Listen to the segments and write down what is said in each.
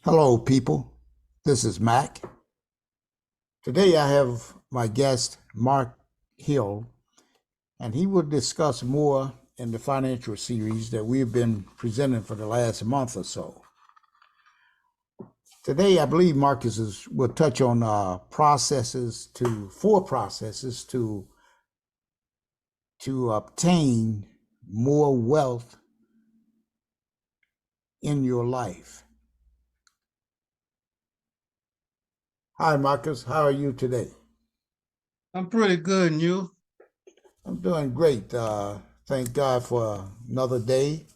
Hello, people. This is Mac. Today I have my guest, Mark Hill, and he will discuss more in the financial series that we've been presenting for the last month or so. Today, I believe Marcus will touch on four processes to obtain more wealth in your life. Hi, Marcus. How are you today? I'm pretty good, and you? I'm doing great. Thank God for another day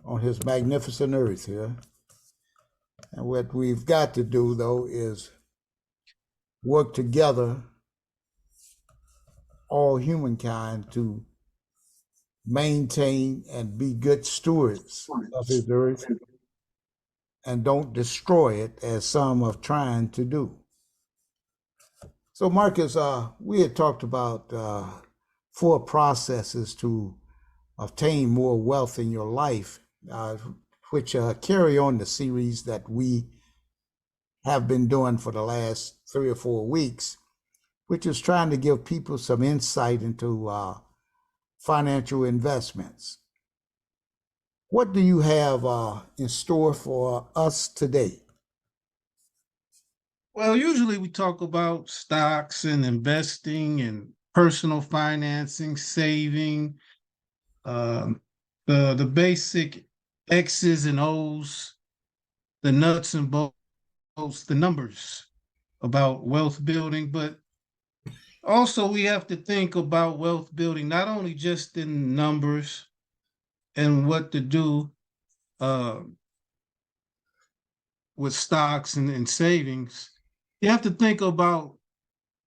on his magnificent earth here. And what we've got to do, though, is work together, all humankind, to maintain and be good stewards of his earth and don't destroy it as some are trying to do. So, Marcus, we had talked about four processes to obtain more wealth in your life, which carry on the series that we have been doing for the last 3 or 4 weeks, which is trying to give people some insight into financial investments. What do you have in store for us today? Well, usually we talk about stocks and investing and personal financing, saving, um, the basic X's and O's, the nuts and bolts, the numbers about wealth building. But also we have to think about wealth building not only just in numbers and what to do uh, with stocks and savings. You have to think about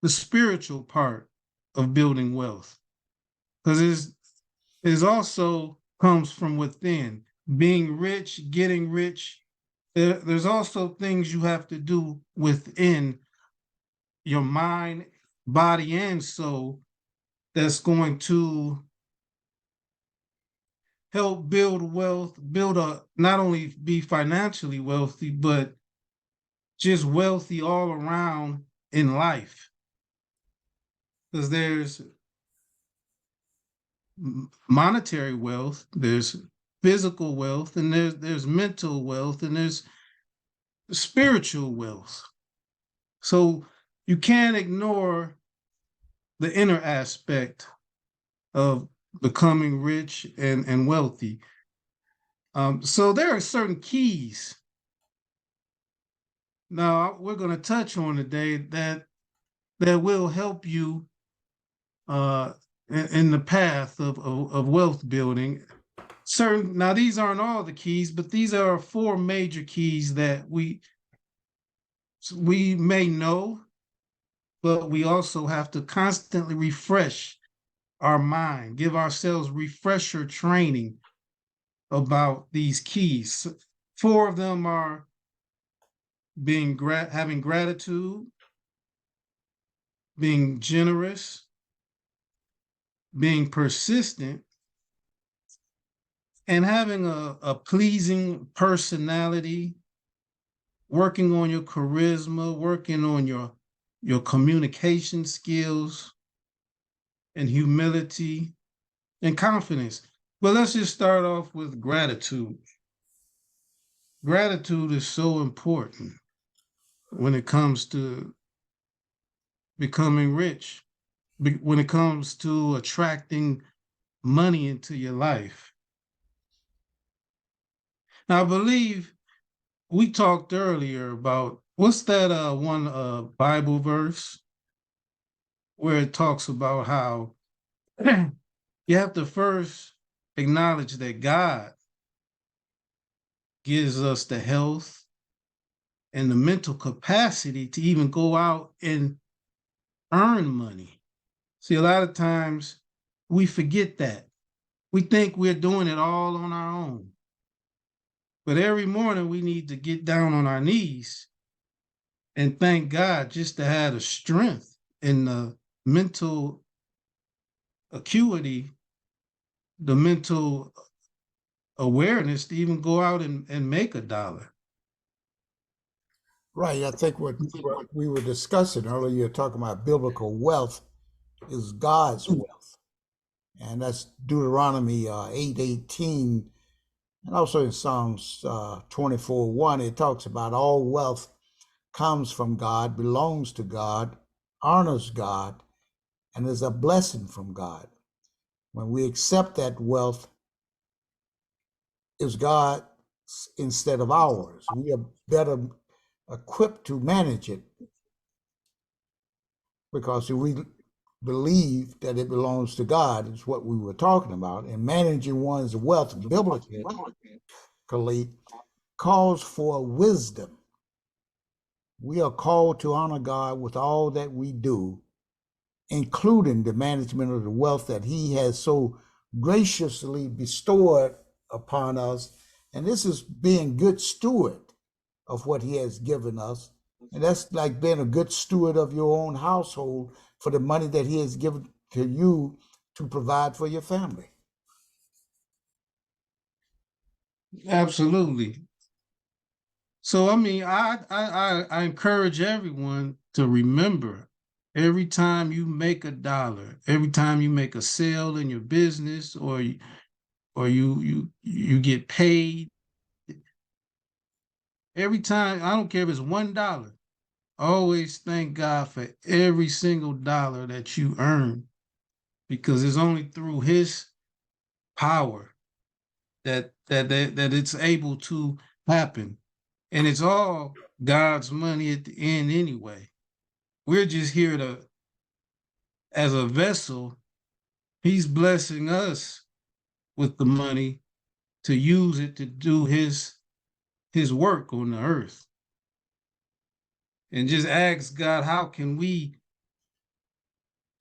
the spiritual part of building wealth because it also comes from within. Being rich, getting rich, there's also things you have to do within your mind, body, and soul that's going to help build wealth, build a not only be financially wealthy, but just wealthy all around in life. Because there's monetary wealth, there's physical wealth, and there's mental wealth, and there's spiritual wealth. So you can't ignore the inner aspect of becoming rich and wealthy. So there are certain keys. Now we're going to touch on today that will help you uh, in the path of wealth building. Certain now these aren't all the keys, but these are four major keys that we may know, but we also have to constantly refresh our mind, give ourselves refresher training about these keys. Four of them are having gratitude, being generous, being persistent, and having a pleasing personality, working on your charisma, working on your communication skills and humility and confidence. But let's just start off with gratitude. Gratitude is so important when it comes to becoming rich, when it comes to attracting money into your life. Now, I believe we talked earlier about what's that one Bible verse where it talks about how you have to first acknowledge that God gives us the health and the mental capacity to even go out and earn money. See, a lot of times we forget that. We think we're doing it all on our own. But every morning we need to get down on our knees and thank God just to have the strength and the mental acuity, the mental awareness to even go out and make $1. Right. I think what we were discussing earlier, you're talking about biblical wealth is God's wealth. And that's Deuteronomy 8:18. And also in Psalms 24:1, it talks about all wealth comes from God, belongs to God, honors God, and is a blessing from God. When we accept that wealth, is God instead of ours. We are better equipped to manage it because if we believe that it belongs to God, is what we were talking about. And managing one's wealth biblically calls for wisdom. We are called to honor God with all that we do, including the management of the wealth that He has so graciously bestowed upon us. And this is being good steward of what He has given us. And that's like being a good steward of your own household for the money that He has given to you to provide for your family. Absolutely. So I mean, I encourage everyone to remember every time you make a dollar, every time you make a sale in your business, or you get paid, every time, I don't care if it's $1, always thank God for every single dollar that you earn, because it's only through His power that it's able to happen. And it's all God's money at the end anyway. We're just here to, as a vessel, He's blessing us with the money to use it to do his work on the earth. And just ask God, how can we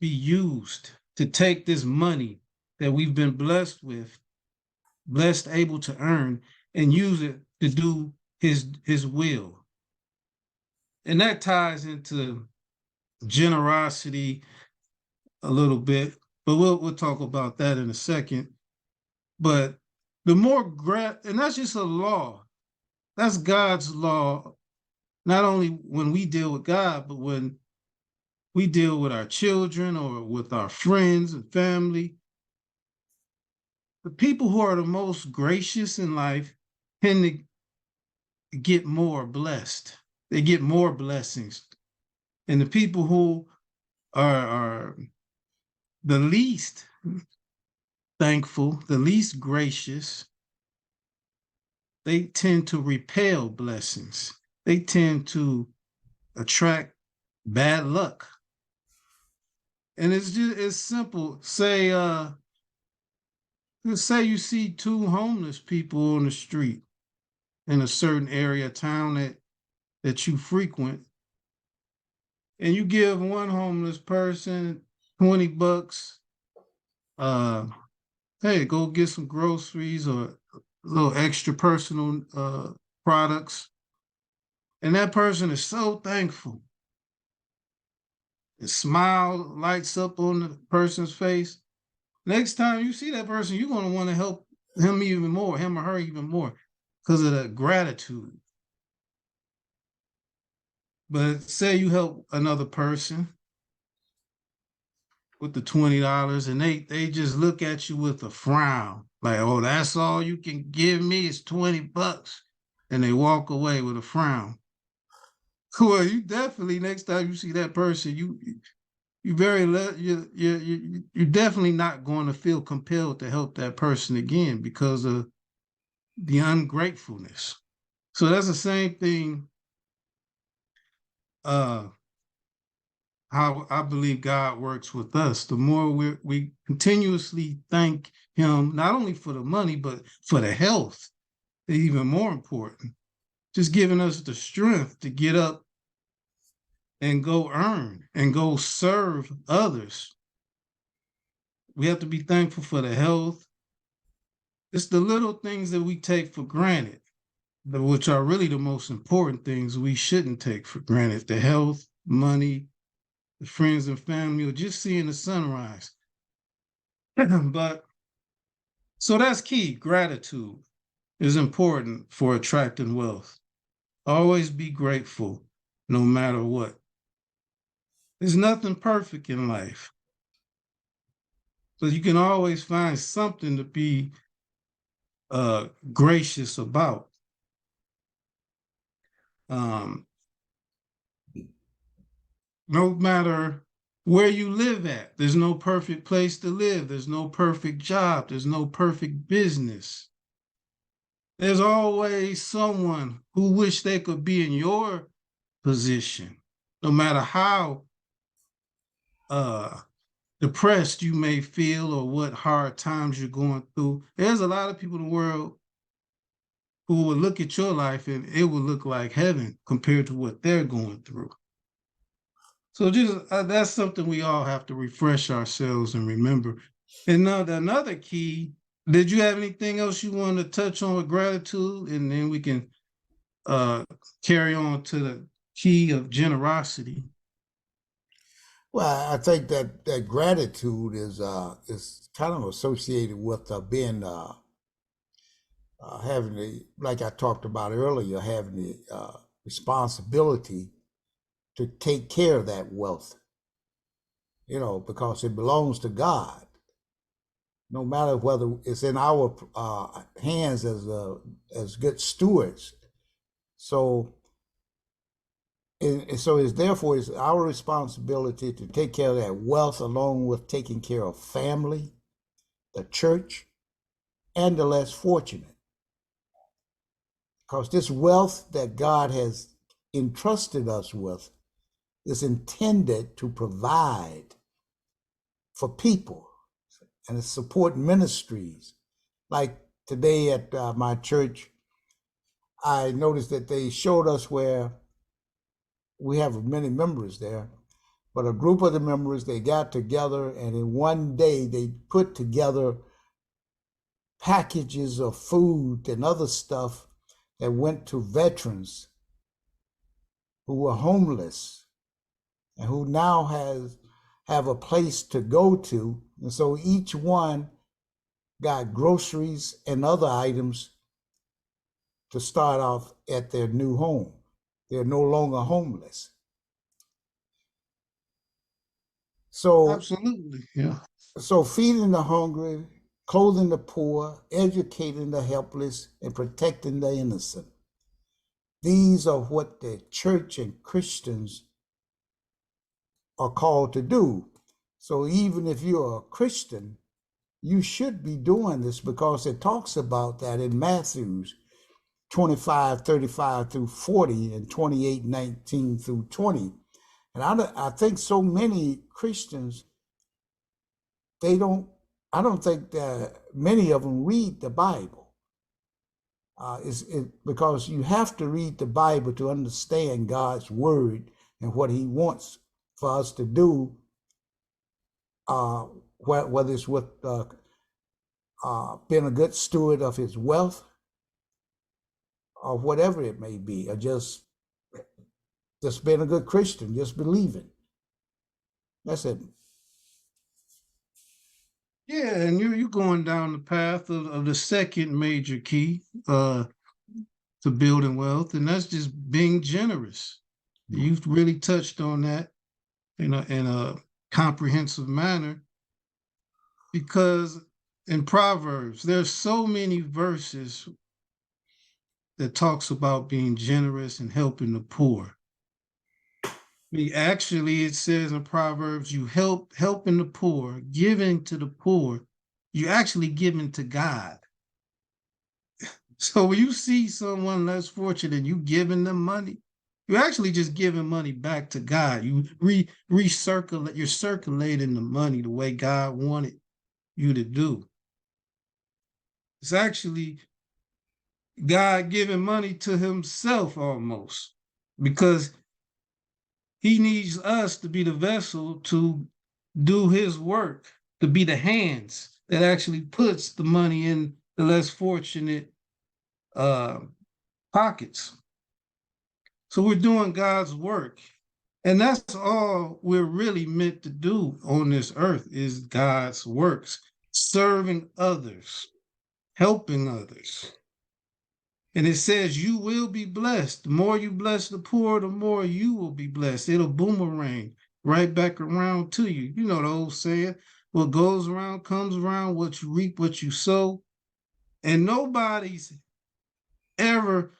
be used to take this money that we've been blessed with, blessed, able to earn, and use it to do his will. And that ties into generosity a little bit, but we'll talk about that in a second. But the more and that's just a law. That's God's law, not only when we deal with God, but when we deal with our children or with our friends and family. The people who are the most gracious in life tend to get more blessed. They get more blessings. And the people who are the least thankful, the least gracious, they tend to repel blessings. They tend to attract bad luck. And it's simple. Say you see two homeless people on the street in a certain area, town that you frequent, and you give one homeless person $20, hey, go get some groceries or a little extra personal products. And that person is so thankful. The smile lights up on the person's face. Next time you see that person, you're going to want to help him even more, him or her even more, because of the gratitude. But say you help another person with the $20 and they just look at you with a frown, like, oh, that's all you can give me is $20. And they walk away with a frown. Well, you definitely, next time you see that person, you're definitely not going to feel compelled to help that person again because of the ungratefulness. So that's the same thing, how I believe God works with us. The more we continuously thank Him, not only for the money, but for the health, even more important, just giving us the strength to get up and go earn and go serve others. We have to be thankful for the health. It's the little things that we take for granted, which are really the most important things we shouldn't take for granted: the health, money, the friends and family, or just seeing the sunrise. But so that's key. Gratitude is important for attracting wealth. Always be grateful, no matter what. There's nothing perfect in life, but you can always find something to be gracious about. Um, no matter where you live at, there's no perfect place to live. There's no perfect job. There's no perfect business. There's always someone who wish they could be in your position, no matter how uh, depressed you may feel or what hard times you're going through. There's a lot of people in the world who would look at your life and it would look like heaven compared to what they're going through. So just that's something we all have to refresh ourselves and remember. And now another key. Did you have anything else you want to touch on with gratitude, and then we can uh, carry on to the key of generosity? Well, I think that gratitude is kind of associated with being having the, like I talked about earlier, having the responsibility to take care of that wealth, because it belongs to God. No matter whether it's in our hands as good stewards. So, so it's therefore it's our responsibility to take care of that wealth, along with taking care of family, the church, and the less fortunate. Because this wealth that God has entrusted us with is intended to provide for people and support ministries. Like today at my church, I noticed that they showed us where we have many members there, but a group of the members, they got together and in one day they put together packages of food and other stuff that went to veterans who were homeless and who now have a place to go to. And so each one got groceries and other items to start off at their new home. They're no longer homeless. So, Absolutely, yeah. so feeding the hungry, clothing the poor, educating the helpless, and protecting the innocent. These are what the church and Christians are called to do. So even if you're a Christian, you should be doing this because it talks about that in Matthew's 25:35 through 40 and 28:19 through 20. And I think so many Christians, I don't think that many of them read the Bible. Because you have to read the Bible to understand God's word and what he wants for us to do, whether it's with being a good steward of his wealth or whatever it may be, or just being a good Christian, just believing. That's it. Yeah, and you're going down the path of the second major key to building wealth, and that's just being generous. You've really touched on that in a comprehensive manner, because in Proverbs there's so many verses that talks about being generous and helping the poor. Actually, it says in Proverbs, you helping the poor, giving to the poor, you actually giving to God. So when you see someone less fortunate and you giving them money, you're actually just giving money back to God. You recirculate, you're circulating the money the way God wanted you to do. It's actually God giving money to himself almost, because he needs us to be the vessel to do his work, to be the hands that actually puts the money in the less fortunate uh, pockets. So we're doing God's work. And that's all we're really meant to do on this earth is God's works, serving others, helping others. And it says you will be blessed. The more you bless the poor, the more you will be blessed. It'll boomerang right back around to you. You know the old saying, what goes around comes around, what you reap, what you sow. And nobody's ever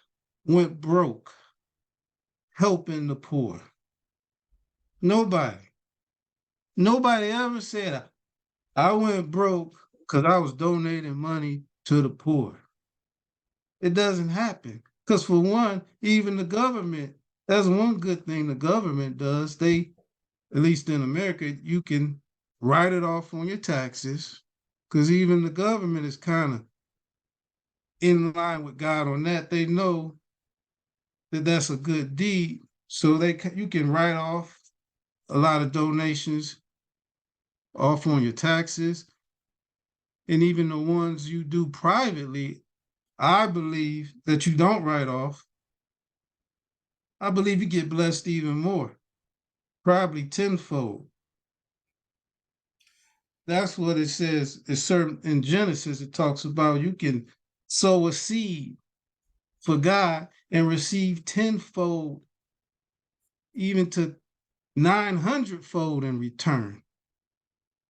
went broke helping the poor. Nobody. Nobody ever said, I went broke because I was donating money to the poor. It doesn't happen. Because for one, even the government, that's one good thing the government does. They, at least in America, you can write it off on your taxes. Because even the government is kind of in line with God on that. They know that that's a good deed. So you can write off a lot of donations off on your taxes. And even the ones you do privately, I believe that you don't write off. I believe you get blessed even more, probably tenfold. That's what it says. It's certain in Genesis, it talks about you can sow a seed for God and receive tenfold, even to 900-fold in return.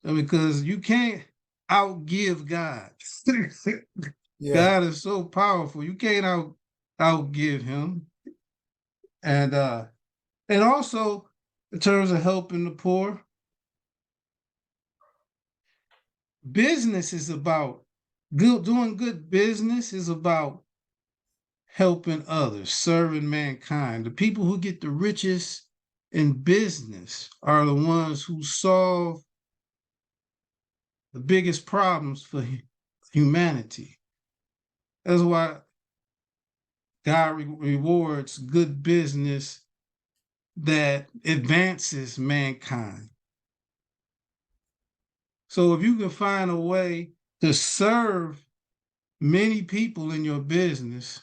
Because you can't outgive God. Yeah. God is so powerful. You can't outgive him. And also in terms of helping the poor, business is about doing good business is about helping others, serving mankind. The people who get the richest in business are the ones who solve the biggest problems for humanity. That's why God rewards good business that advances mankind. So if you can find a way to serve many people in your business,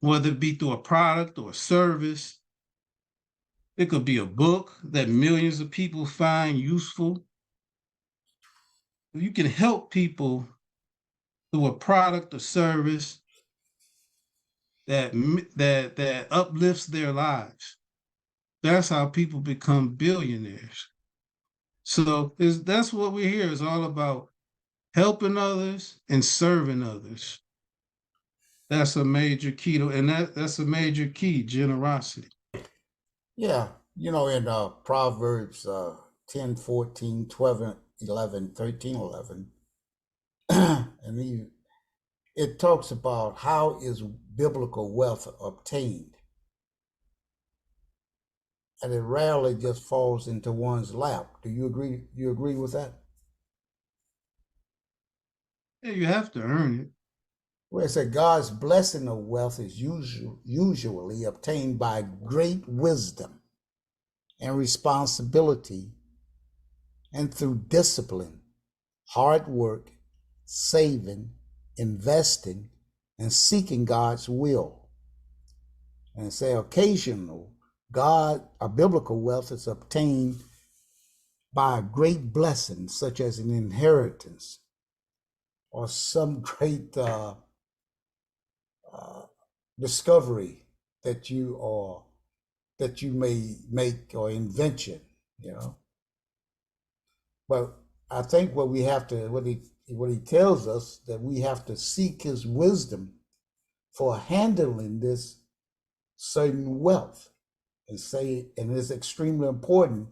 whether it be through a product or a service, it could be a book that millions of people find useful. If you can help people through a product or service that uplifts their lives, that's how people become billionaires. So that's what we're here is all about, helping others and serving others. That's a major key and that's a major key, generosity. Yeah. In Proverbs 10, 14, 12, 11, 13, 11, and it talks about how is biblical wealth obtained. And it rarely just falls into one's lap. Do you agree? You agree with that? Yeah, you have to earn it. Where it said God's blessing of wealth is usually obtained by great wisdom and responsibility and through discipline, hard work, saving, investing, and seeking God's will. And say occasional biblical wealth is obtained by a great blessing, such as an inheritance or some great discovery that you may make or invention. But I think what he tells us that we have to seek his wisdom for handling this certain wealth, and it's extremely important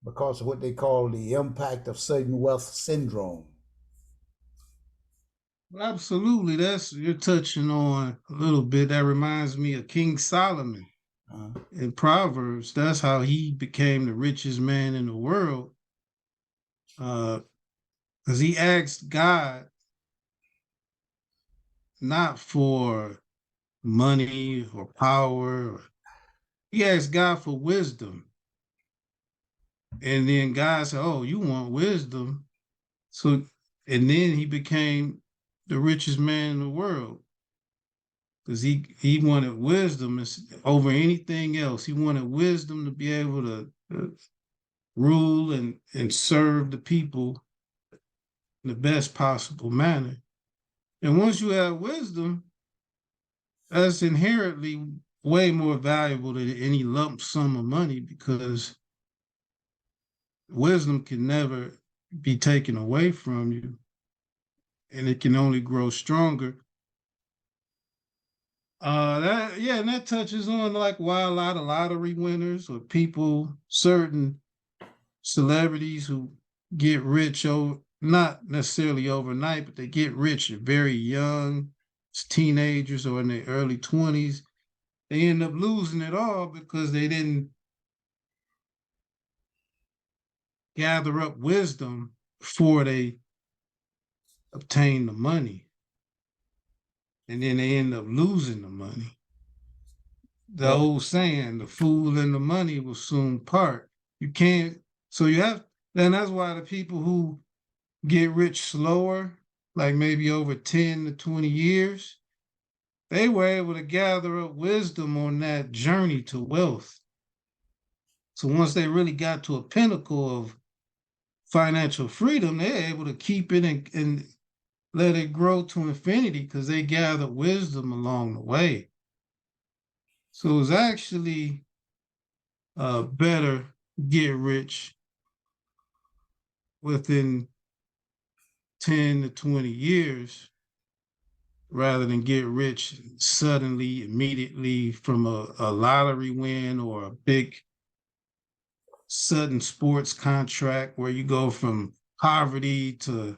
because of what they call the impact of certain wealth syndrome. Absolutely. You're touching on a little bit. That reminds me of King Solomon in Proverbs. That's how he became the richest man in the world. Because he asked God not for money or power. He asked God for wisdom. And then God said, oh, you want wisdom? So, and then he became the richest man in the world because he wanted wisdom over anything else. He wanted wisdom to be able to rule and serve the people in the best possible manner. And once you have wisdom, that's inherently way more valuable than any lump sum of money because wisdom can never be taken away from you and it can only grow stronger. And that touches on like why a lot of lottery winners or people, certain celebrities who get rich over not necessarily overnight, but they get rich at very young, as teenagers or in their early 20s. They end up losing it all because they didn't gather up wisdom before they obtain the money. And then they end up losing the money. The Well, old saying, the fool and the money will soon part. You can't, so you have, then that's why the people who get rich slower, like maybe over 10 to 20 years, they were able to gather up wisdom on that journey to wealth. So once they really got to a pinnacle of financial freedom, they're able to keep it and let it grow to infinity because they gathered wisdom along the way. So it's actually better get rich within 10 to 20 years rather than get rich suddenly, immediately from a lottery win or a big sudden sports contract where you go from poverty to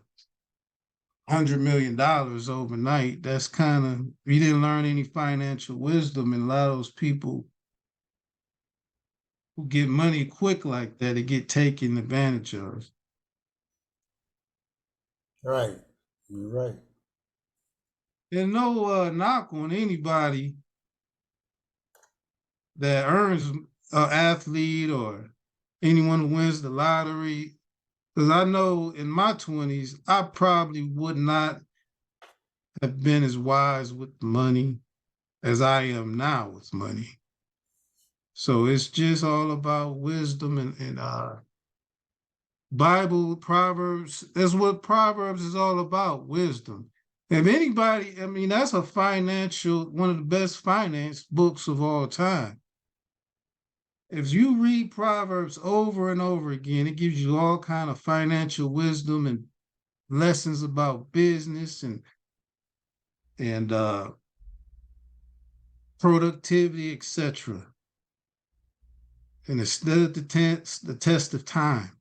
$100 million overnight. That's kind of, you didn't learn any financial wisdom, and a lot of those people who get money quick like that, they get taken advantage of. right. You're right. There's no knock on anybody that earns an athlete or anyone who wins the lottery. Because I know in my 20s, I probably would not have been as wise with money as I am now with money. So it's just all about wisdom and Bible, Proverbs. That's what Proverbs is all about, wisdom. If anybody, I mean, that's a financial, one of the best finance books of all time. If you read Proverbs over and over again, it gives you all kind of financial wisdom and lessons about business and productivity, etc. And it stood the test of time.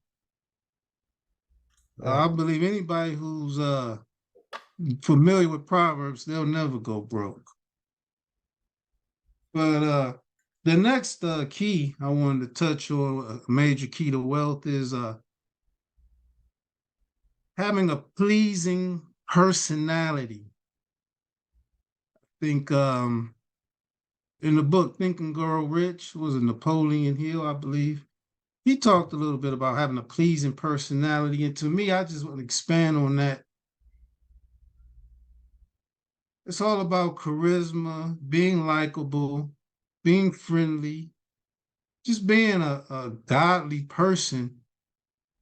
Right. I believe anybody who's familiar with Proverbs, they'll never go broke. But the next key I wanted to touch on, a major key to wealth, is having a pleasing personality. I think in the book Think and Grow Rich, was it Napoleon Hill, I believe? He talked a little bit about having a pleasing personality. And to me, I just want to expand on that. It's all about charisma, being likable, being friendly, just being a godly person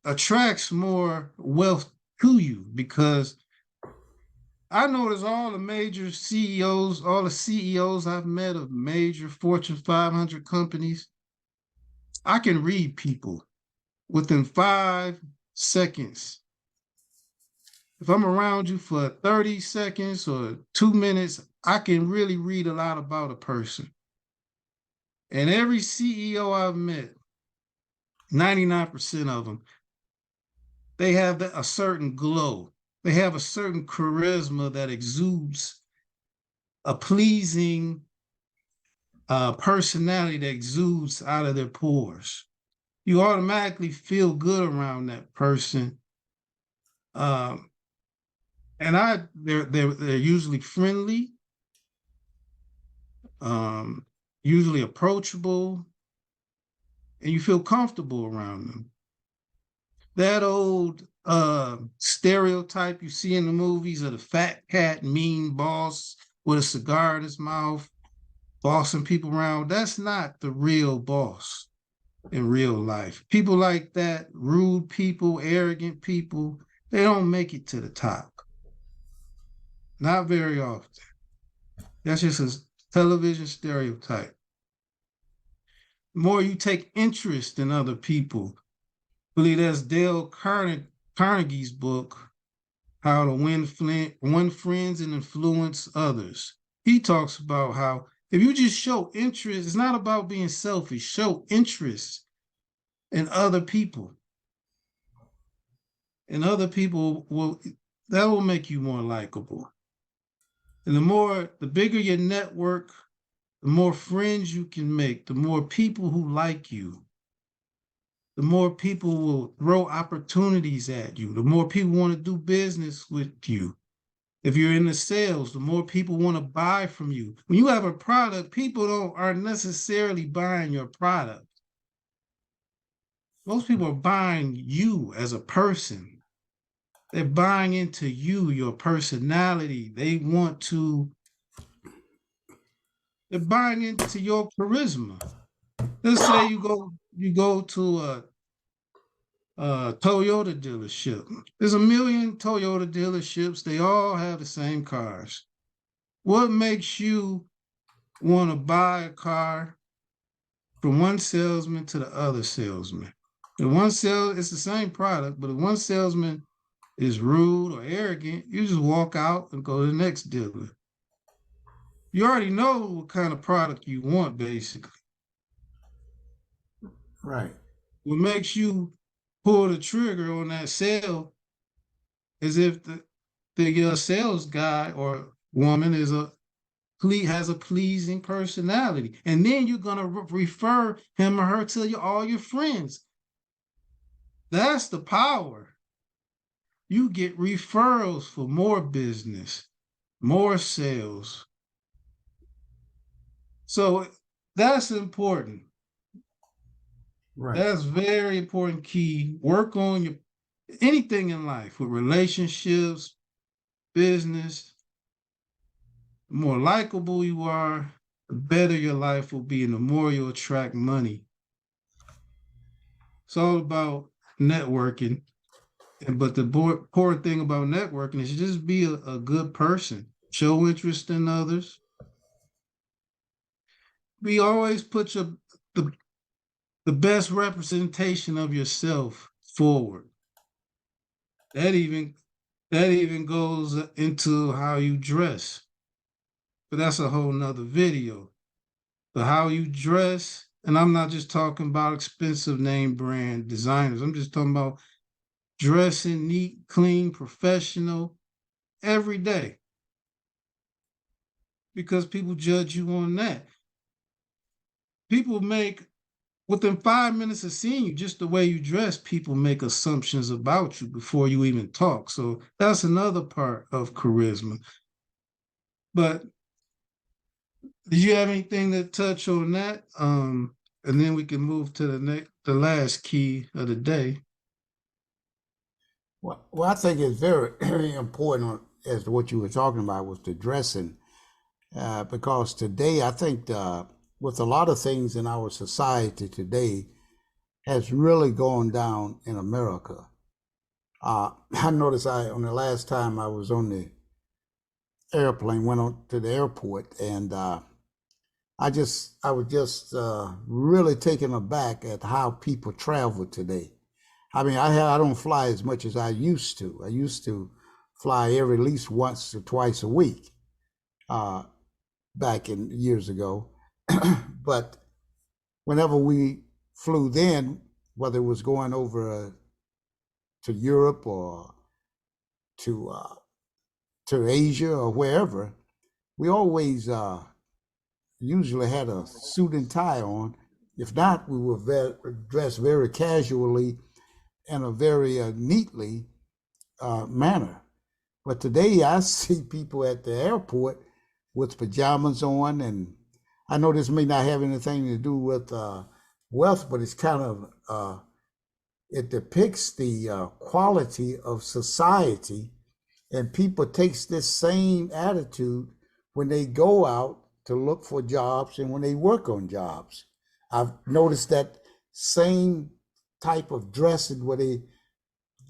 attracts more wealth to you because I notice all the major CEOs, all the CEOs I've met of major Fortune 500 companies, I can read people within 5 seconds. If I'm around you for 30 seconds or 2 minutes, I can really read a lot about a person. And every CEO I've met, 99% of them, they have a certain glow. They have a certain charisma that exudes a pleasing personality that exudes out of their pores. You automatically feel good around that person. Um, they're usually friendly, um, usually approachable, and you feel comfortable around them. That old stereotype you see in the movies of the fat cat, mean boss with a cigar in his mouth, bossing people around, that's not the real boss in real life. People like that, rude people, arrogant people, they don't make it to the top. Not very often. That's just a television stereotype. The more you take interest in other people, I believe that's Carnegie's book, How to Win Friends and Influence Others. He talks about how if you just show interest, it's not about being selfish, show interest in other people. And other people that will make you more likable. And the bigger your network, the more friends you can make, the more people who like you, the more people will throw opportunities at you, the more people want to do business with you. If you're in the sales, the more people want to buy from you. When you have a product, people aren't necessarily buying your product. Most people are buying you as a person. They're buying into you, your personality. They're buying into your charisma. Let's say you go to a Toyota dealership. There's a million Toyota dealerships. They all have the same cars. What makes you want to buy a car from one salesman to the other salesman? It's the same product, but if one salesman is rude or arrogant, you just walk out and go to the next dealer. You already know what kind of product you want, basically. Right. What makes you pull the trigger on that sale is if the sales guy or woman has a pleasing personality, and then you're gonna refer him or her to all your friends. That's the power. You get referrals for more business, more sales. So that's important. Right. That's very important key. Work on anything in life with relationships, business. The more likable you are, the better your life will be, and the more you'll attract money. It's all about networking. But the important thing about networking is just be a good person. Show interest in others. Be always put the best representation of yourself forward. That even goes into how you dress. But that's a whole nother video. But how you dress, and I'm not just talking about expensive name brand designers. I'm just talking about dressing neat, clean, professional every day. Because people judge you on that. People within 5 minutes of seeing you, just the way you dress, people make assumptions about you before you even talk. So that's another part of charisma. But did you have anything to touch on that? And then we can move to the last key of the day. Well, I think it's very, very important as to what you were talking about was the dressing, because today I think with a lot of things in our society today has really gone down in America. I noticed on the last time I was on the airplane, went on to the airport, and I was just really taken aback at how people travel today. I mean, I don't fly as much as I used to. I used to fly at least once or twice a week back in years ago. But whenever we flew then, whether it was going over to Europe or to Asia or wherever, we always usually had a suit and tie on. If not, we were dressed very casually in a very neatly manner. But today I see people at the airport with pajamas on, and I know this may not have anything to do with wealth, but it's kind of it depicts the quality of society, and people takes this same attitude when they go out to look for jobs and when they work on jobs. I've noticed that same type of dressing where they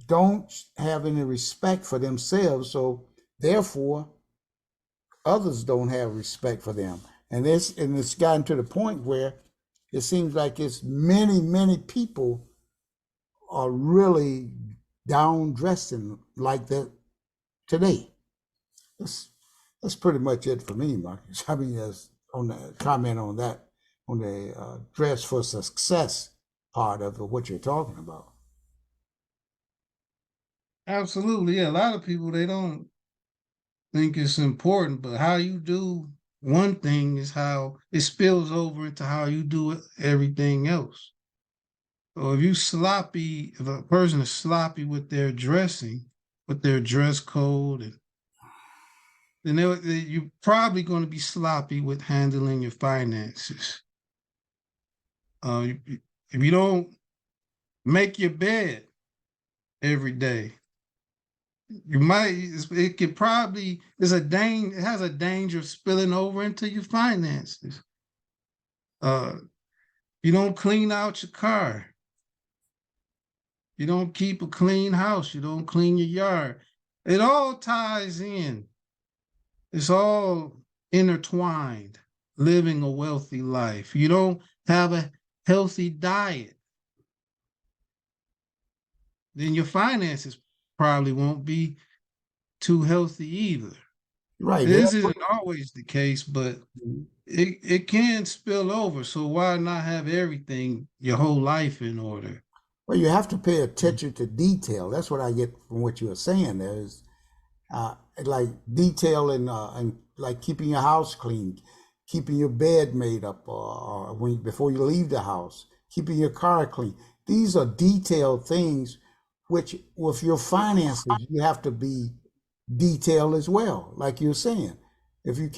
don't have any respect for themselves, so therefore others don't have respect for them. And it's gotten to the point where it seems like it's many people are really down dressing like that today. That's that's pretty much it for me, Marcus. I mean, as on the comment on that, on the dress for success part of what you're talking about. Absolutely. Yeah. A lot of people, they don't think it's important, but how you do one thing is how it spills over into how you do everything else. So if a person is sloppy with their dressing, with their dress code, and then you're probably going to be sloppy with handling your finances. If you don't make your bed every day, you might it could probably it has a danger of spilling over into your finances. Uh, you don't clean out your car. You don't keep a clean house. You don't clean your yard. It all ties in. It's all intertwined. Living a wealthy life. You don't have a healthy diet, then your finances probably won't be too healthy either. Right. This isn't always the case, but Mhm. it can spill over. So why not have everything, your whole life in order? Well, you have to pay attention to detail. That's what I get from what you were saying. There's like detail and like keeping your house clean, keeping your bed made up, or when before you leave the house, keeping your car clean. These are detailed things, which with your finances you have to be detailed as well. Like you're saying, if you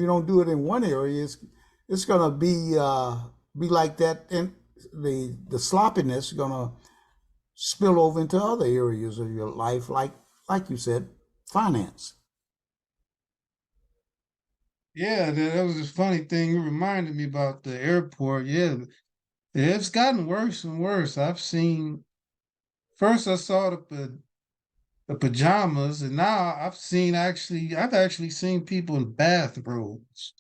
don't do it in one area, it's gonna be like that, and the sloppiness is gonna spill over into other areas of your life, like you said, finance. Yeah, that was a funny thing. You reminded me about the airport. Yeah, it's gotten worse and worse. First I saw the pajamas, and now I've actually seen people in bathrobes.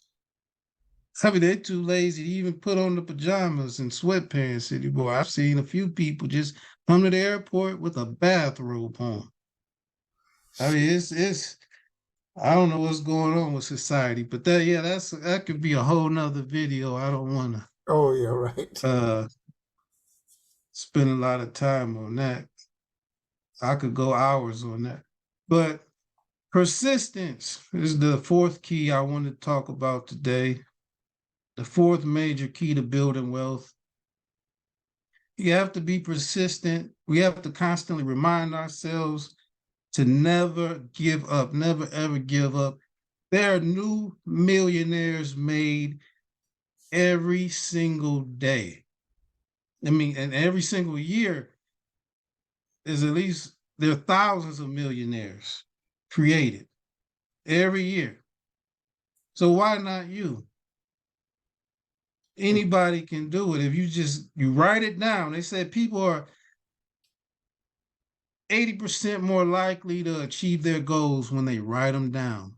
I mean, they're too lazy to even put on the pajamas and sweatpants anymore. I've seen a few people just come to the airport with a bathrobe on. I mean, it's I don't know what's going on with society, but that could be a whole nother video. I don't want to Oh yeah, right. uh spend a lot of time on that. I could go hours on that. But persistence is the fourth key I want to talk about today. The fourth major key to building wealth. You have to be persistent. We have to constantly remind ourselves to never give up, never ever give up. There are new millionaires made every single day. I mean, and every single year is at least there are thousands of millionaires created every year. So why not you? Anybody can do it if you write it down. They said people are 80% more likely to achieve their goals when they write them down.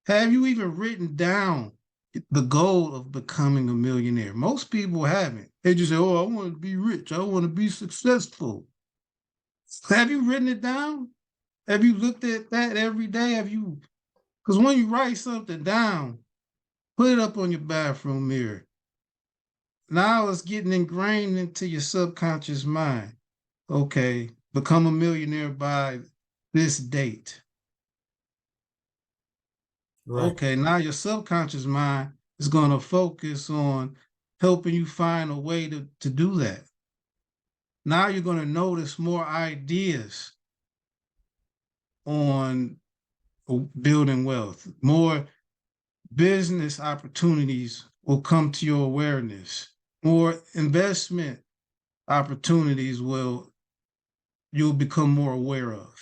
Have you even written down the goal of becoming a millionaire? Most people haven't. They just say, "Oh, I want to be rich. I want to be successful." Have you written it down? Have you looked at that every day? Have you? Because when you write something down, put it up on your bathroom mirror. Now it's getting ingrained into your subconscious mind. Okay, become a millionaire by this date. Right. Okay, now your subconscious mind is going to focus on helping you find a way to do that. Now you're going to notice more ideas on building wealth, more business opportunities will come to your awareness, more investment opportunities you'll become more aware of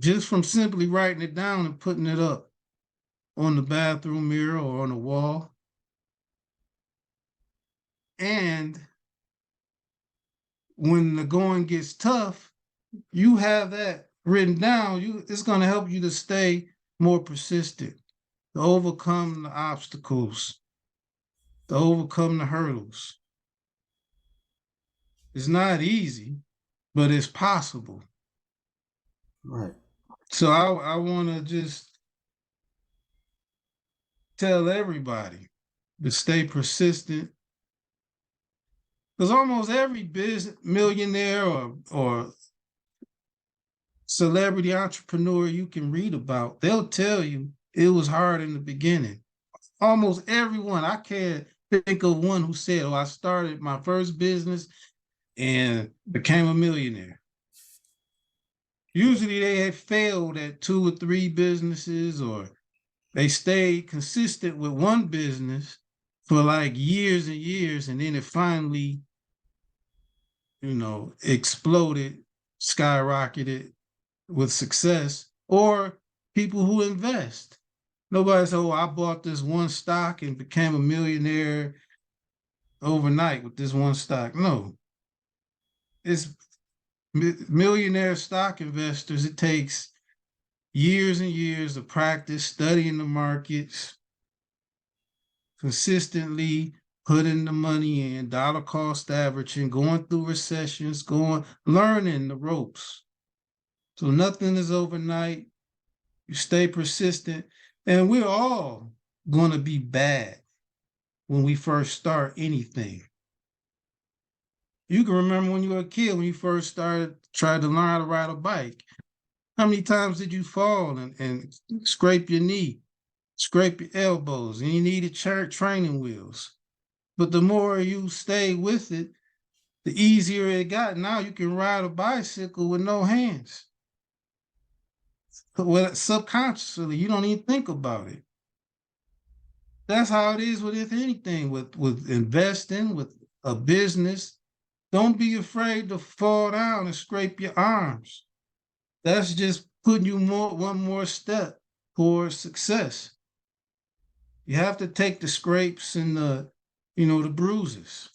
just from simply writing it down and putting it up on the bathroom mirror or on the wall. And when the going gets tough, you have that written down. It's going to help you to stay more persistent. to overcome the obstacles, to overcome the hurdles. It's not easy, but it's possible. Right. So I want to just tell everybody to stay persistent, because almost every business millionaire or celebrity entrepreneur you can read about, they'll tell you it was hard in the beginning. Almost everyone. I can't think of one who said, "Oh, I started my first business and became a millionaire." Usually they had failed at 2 or 3 businesses, or they stayed consistent with one business for like years and years, and then it finally, exploded, skyrocketed with success. Or people who invest. Nobody said, "Oh, I bought this one stock and became a millionaire overnight with this one stock." No, it's millionaire stock investors. It takes years and years of practice studying the markets, consistently putting the money in, dollar cost averaging, going through recessions, learning the ropes. So nothing is overnight. You stay persistent, and we're all going to be bad when we first start anything. You can remember when you were a kid, when you first tried to learn how to ride a bike. How many times did you fall and scrape your knee, scrape your elbows, and you needed training wheels? But the more you stay with it, the easier it got. Now you can ride a bicycle with no hands. Well, subconsciously, you don't even think about it. That's how it is with anything, with investing, with a business. Don't be afraid to fall down and scrape your arms. That's just putting you one more step towards success. You have to take the scrapes and the bruises.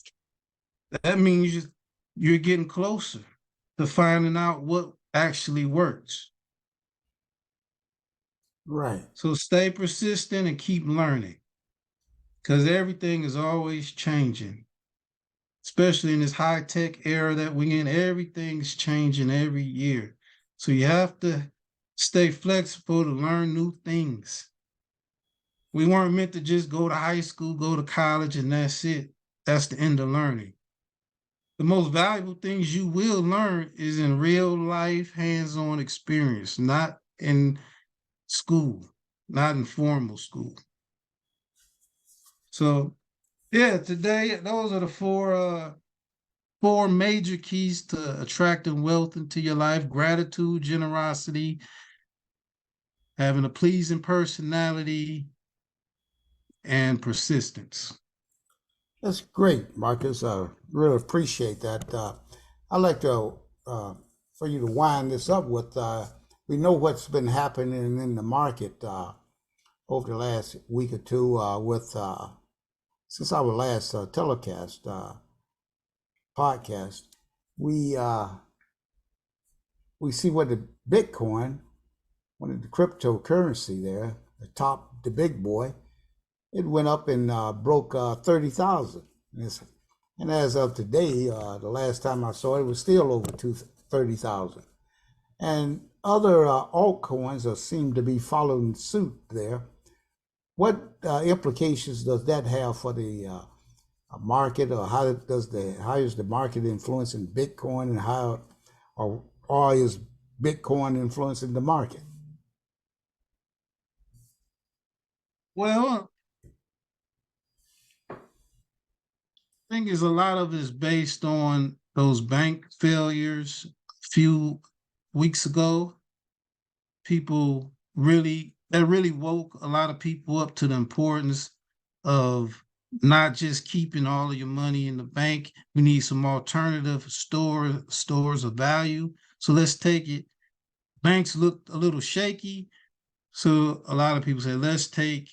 That means you're getting closer to finding out what actually works. Right. So stay persistent and keep learning, because everything is always changing, especially in this high-tech era that we're in. Everything's changing every year. So you have to stay flexible to learn new things. We weren't meant to just go to high school, go to college, and that's it. That's the end of learning. The most valuable things you will learn is in real life, hands-on experience, not in school, not in formal school. So yeah, today those are the four major keys to attracting wealth into your life: gratitude, generosity, having a pleasing personality, and persistence. That's great, Marcus. I really appreciate that. I'd like to for you to wind this up with. We know what's been happening in the market over the last week or two with since our last telecast podcast. We uh, we see what the Bitcoin, one of the cryptocurrency there, the big boy, it went up and broke 30,000. And as of today, the last time I saw it, was still over 30,000. And other altcoins seem to be following suit there. What implications does that have for the market, or how is the market influencing Bitcoin, and or is Bitcoin influencing the market? Well, I think is a lot of it is based on those bank failures a few weeks ago. That really woke a lot of people up to the importance of not just keeping all of your money in the bank. We need some alternative stores of value. So let's take it. Banks looked a little shaky. So a lot of people say, let's take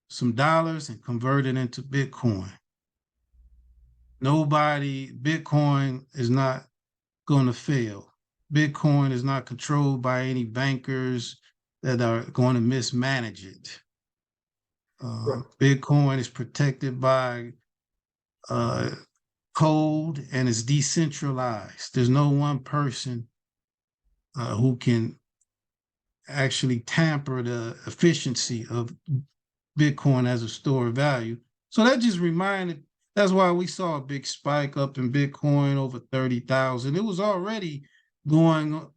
some dollars and convert it into Bitcoin. Bitcoin is not going to fail. Bitcoin is not controlled by any bankers. that are going to mismanage it. Right. Bitcoin is protected by code and it's decentralized. There's no one person who can actually tamper the efficiency of Bitcoin as a store of value. So that just reminded, that's why we saw a big spike up in Bitcoin over 30,000. It was already going,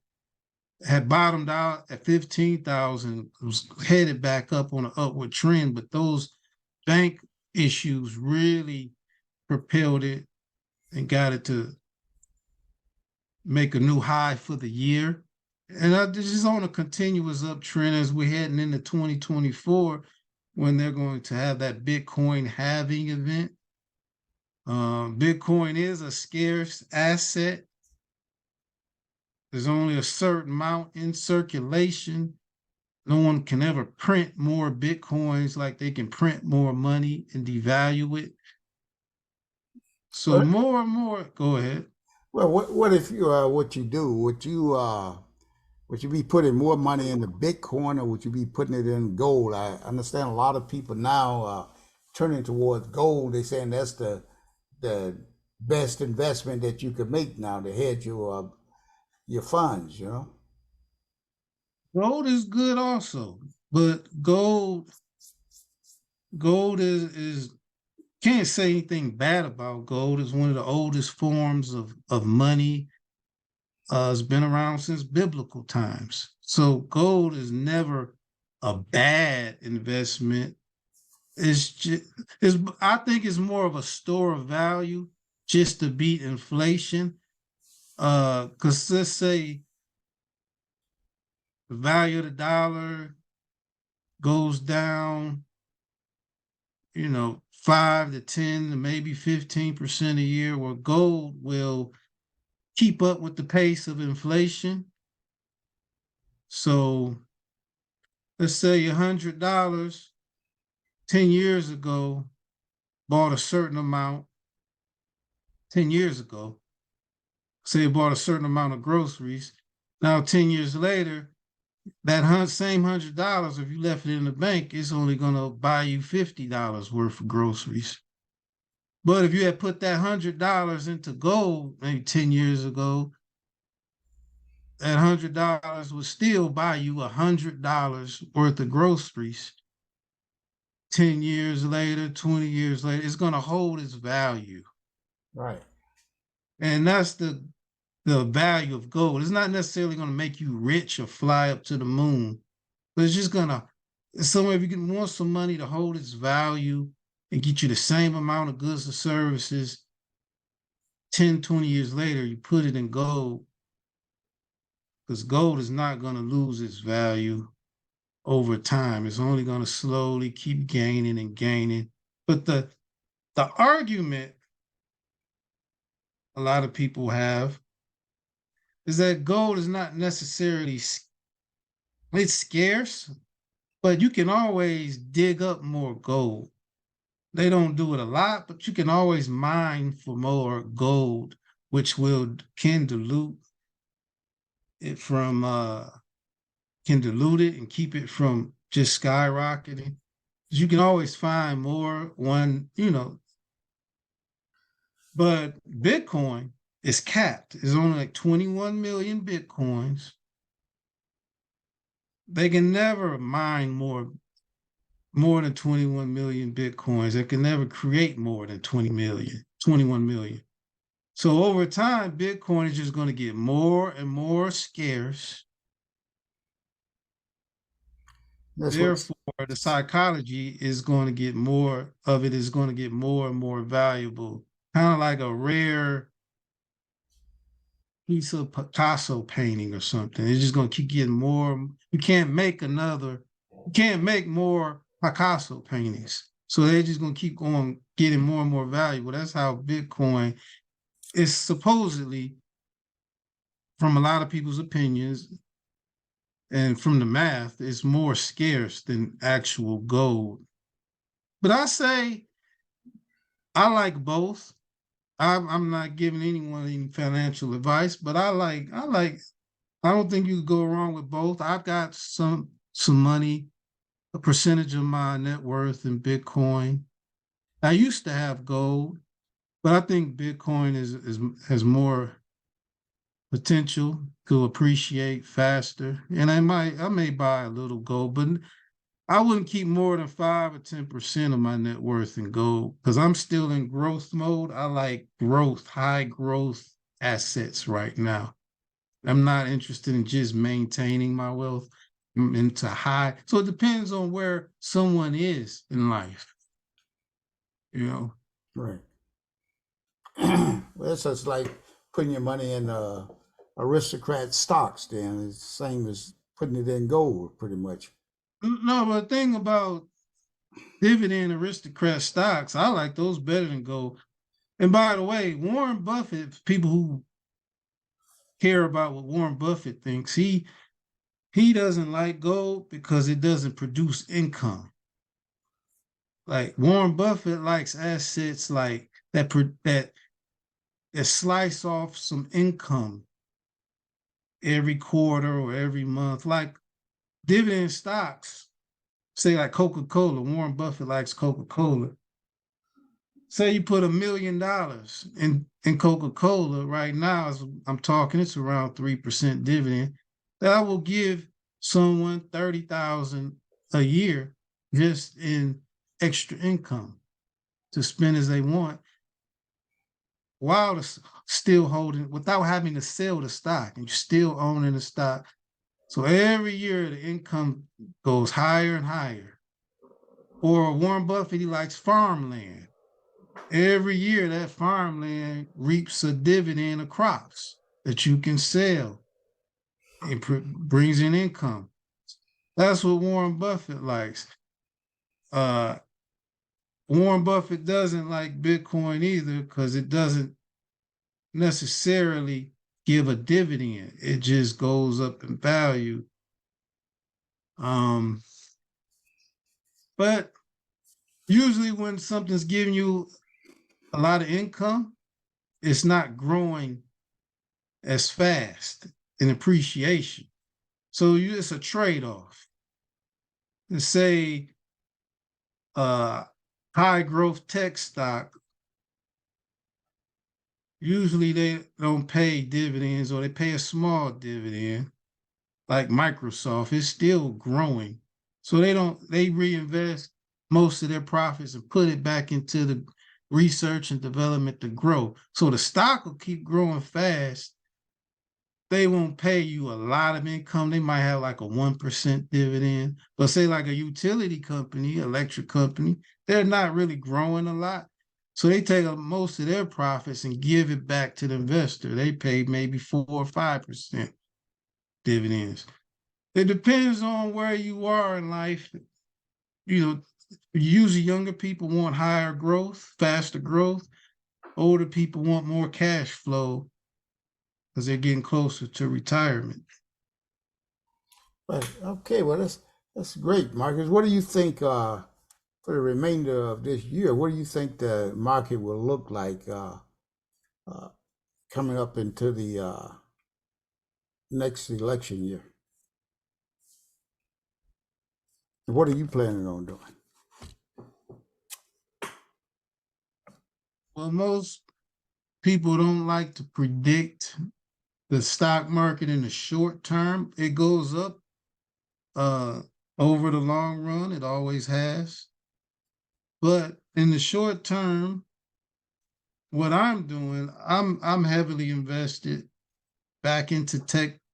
had bottomed out at 15,000, was headed back up on an upward trend, but those bank issues really propelled it and got it to make a new high for the year. And this is on a continuous uptrend as we're heading into 2024 when they're going to have that Bitcoin halving event. Bitcoin is a scarce asset. There's only a certain amount in circulation. No one can ever print more Bitcoins like they can print more money and devalue it. So Well, more and more, go ahead. well, what if you what you do? Would you be putting more money into Bitcoin or would you be putting it in gold? I understand a lot of people now turning towards gold. They're saying that's the best investment that you could make now to hedge your funds. You know. Gold is good also, but gold is can't say anything bad about gold. It's one of the oldest forms of money. It's been around since biblical times. So gold is never a bad investment. It's just, I think it's more of a store of value just to beat inflation. Because let's say the value of the dollar goes down, 5 to 10 to maybe 15% a year, where gold will keep up with the pace of inflation. So let's say $100 10 years ago bought a certain amount 10 years ago, say it bought a certain amount of groceries. Now, 10 years later, that same $100, if you left it in the bank, it's only going to buy you $50 worth of groceries. But if you had put that $100 into gold maybe 10 years ago, that $100 would still buy you $100 worth of groceries. 10 years later, 20 years later, it's going to hold its value. Right. And that's the value of gold. It's not necessarily going to make you rich or fly up to the moon, but it's just going to, somewhere if you want some money to hold its value and get you the same amount of goods or services 10, 20 years later, you put it in gold, because gold is not going to lose its value over time. It's only going to slowly keep gaining and gaining. But the argument a lot of people have is that gold is not necessarily, it's scarce, but you can always dig up more gold. They don't do it a lot, but you can always mine for more gold, which can dilute it from can dilute it and keep it from just skyrocketing. You can always find more but Bitcoin is capped. It's only like 21 million Bitcoins. They can never mine more than 21 million Bitcoins. They can never create more than 21 million. So over time, Bitcoin is just going to get more and more scarce. That's what. Therefore, the psychology is going to get more of it is going to get more and more valuable, kind of like a rare piece of Picasso painting or something. It's just going to keep getting more. You can't make more Picasso paintings. So they're just going to keep going, getting more and more valuable. That's how Bitcoin is supposedly, from a lot of people's opinions and from the math, is more scarce than actual gold. But I say I like both. I'm not giving anyone any financial advice, but I don't think you could go wrong with both. I've got some some money, a percentage of my net worth in Bitcoin. I used to have gold, but I think Bitcoin has more potential to appreciate faster. And I may buy a little gold, but I wouldn't keep more than 5 or 10% of my net worth in gold because I'm still in growth mode. I like growth, high growth assets right now. I'm not interested in just maintaining my wealth. I'm into high. So it depends on where someone is in life, you know. Right. Well, it's just like putting your money in aristocrat stocks. Then it's the same as putting it in gold, pretty much. No, but the thing about dividend aristocrat stocks, I like those better than gold. And by the way, Warren Buffett, people who care about what Warren Buffett thinks, he doesn't like gold because it doesn't produce income. Like Warren Buffett likes assets like that slice off some income every quarter or every month, like dividend stocks. Say like Coca-Cola. Warren Buffett likes Coca-Cola. Say you put $1 million in Coca-Cola right now, as I'm talking, it's around 3% dividend. That will give someone 30,000 a year just in extra income to spend as they want, while still holding without having to sell the stock and still owning the stock. So every year the income goes higher and higher. Or Warren Buffett, he likes farmland. Every year that farmland reaps a dividend of crops that you can sell. It brings in income. That's what Warren Buffett likes. Uh, Warren Buffett doesn't like Bitcoin either because it doesn't necessarily give a dividend. It just goes up in value. But usually when something's giving you a lot of income, it's not growing as fast in appreciation. So it's a trade-off. Let's say high growth tech stock, usually they don't pay dividends or they pay a small dividend, like Microsoft. It's still growing. So they reinvest most of their profits and put it back into the research and development to grow. So the stock will keep growing fast. They won't pay you a lot of income. They might have like a 1% dividend. But say like a utility company, electric company, they're not really growing a lot. So they take most of their profits and give it back to the investor. They pay maybe 4 or 5% dividends. It depends on where you are in life. You know, usually younger people want higher growth, faster growth. Older people want more cash flow because they're getting closer to retirement. Right. Okay. Well, that's great, Marcus. What do you think for the remainder of this year? What do you think the market will look like uh, coming up into the next election year? What are you planning on doing? Well, most people don't like to predict the stock market in the short term. It goes up uh, over the long run. It always has. But in the short term, what I'm doing, I'm heavily invested back into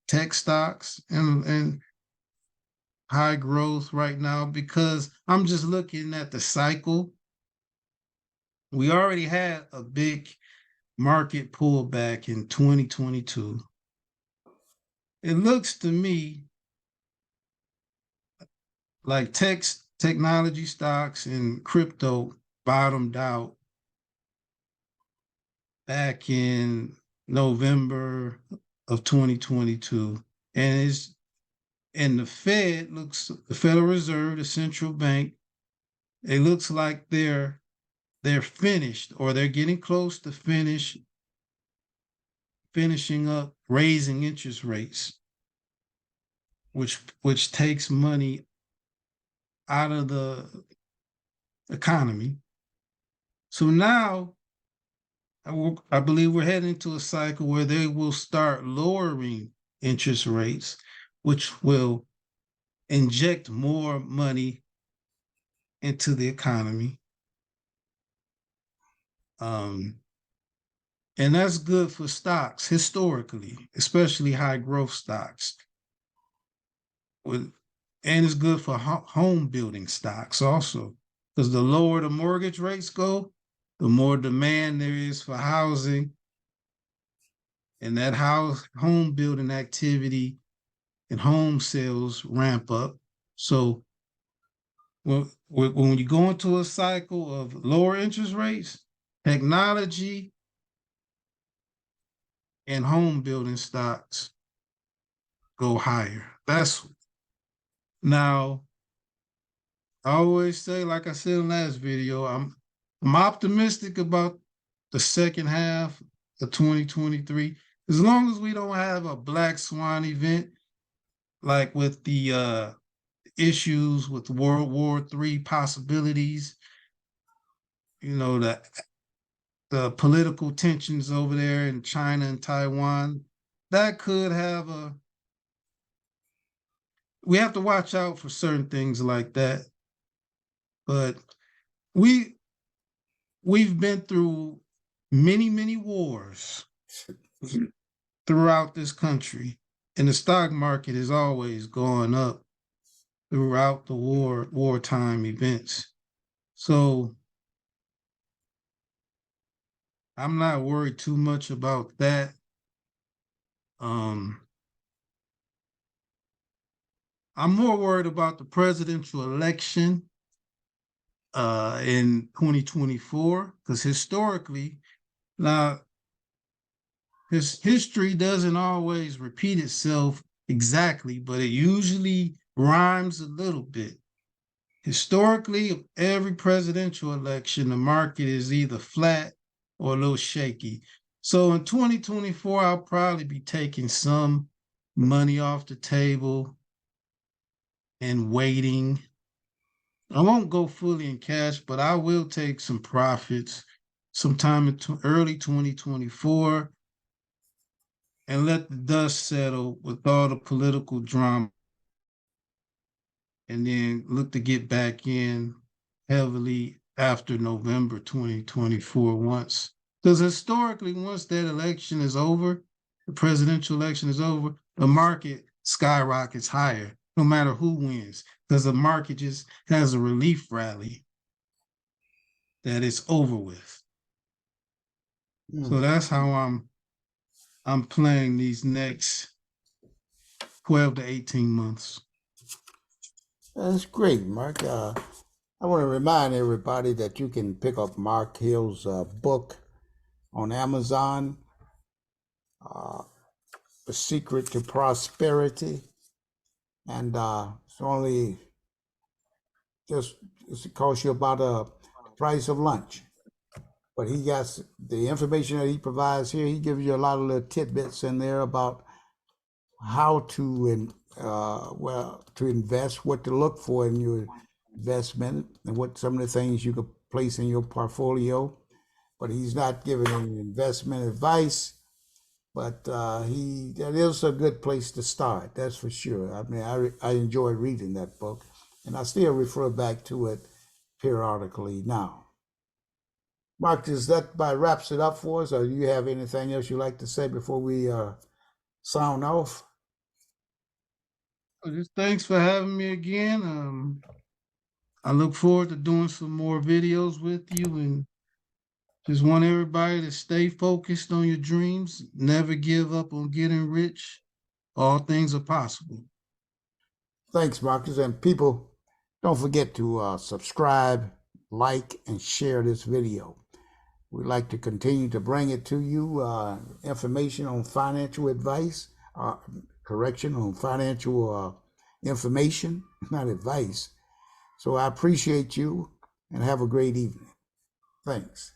tech stocks and high growth right now because I'm just looking at the cycle. We already had a big market pullback in 2022. It looks to me like technology stocks and crypto bottomed out back in November of 2022. And the Federal Reserve, the central bank, it looks like they're finished or they're getting close to finishing up raising interest rates. which takes money out of the economy. So now I believe we're heading into a cycle where they will start lowering interest rates, which will inject more money into the economy. And that's good for stocks historically, especially high growth stocks. And it's good for home building stocks also, because the lower the mortgage rates go, the more demand there is for housing, and that home building activity and home sales ramp up. So when you go into a cycle of lower interest rates, technology and home building stocks go higher. That's now, I always say, like I said in the last video, I'm optimistic about the second half of 2023. As long as we don't have a black swan event, like with the issues with World War III possibilities, the political tensions over there in China and Taiwan, that could have we have to watch out for certain things like that. But we've been through many wars throughout this country, and the stock market has always gone up throughout the wartime events. So I'm not worried too much about that. I'm more worried about the presidential election in 2024, because historically, now his history doesn't always repeat itself exactly, but it usually rhymes a little bit. Historically, every presidential election, the market is either flat or a little shaky. So in 2024, I'll probably be taking some money off the table and waiting. I won't go fully in cash, but I will take some profits sometime in early 2024 and let the dust settle with all the political drama, and then look to get back in heavily after November 2024 once. Because historically, once that election is over, the presidential election is over, the market skyrockets higher, no matter who wins, because the market just has a relief rally that it's over with. So that's how I'm playing these next 12 to 18 months. That's great, Mark. I want to remind everybody that you can pick up Mark Hill's book on Amazon, The Secret to Prosperity. And it's only it costs you about the price of lunch. But he got the information that he provides here. He gives you a lot of little tidbits in there about how to to invest, what to look for in your investment, and what some of the things you could place in your portfolio. But he's not giving any investment advice. But that is a good place to start. That's for sure. I mean, I enjoy reading that book, and I still refer back to it periodically now. Mark, does that about wraps it up for us, or do you have anything else you'd like to say before we sign off? Just thanks for having me again. I look forward to doing some more videos with you, and just want everybody to stay focused on your dreams. Never give up on getting rich. All things are possible. Thanks, Marcus. And people, don't forget to subscribe, like, and share this video. We'd like to continue to bring it to you, information on financial advice, correction on financial information, not advice. So I appreciate you, and have a great evening. Thanks.